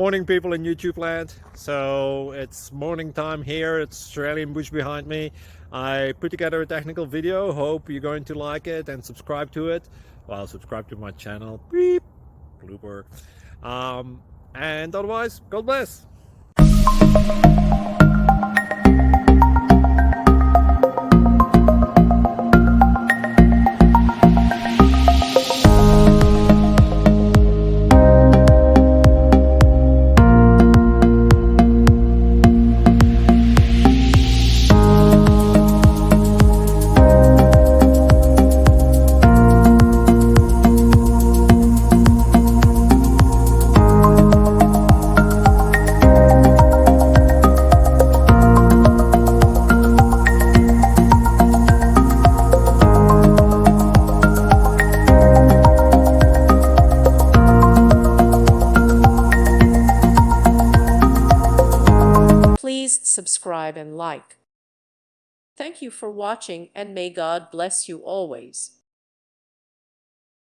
Morning people in YouTube land. So it's morning time here. It's Australian bush behind me. I put together a technical video. Hope you're going to like it and subscribe to it. Well, subscribe to my channel. Beep. Blooper. And otherwise, God bless. Please subscribe and like. Thank you for watching, and may God bless you always.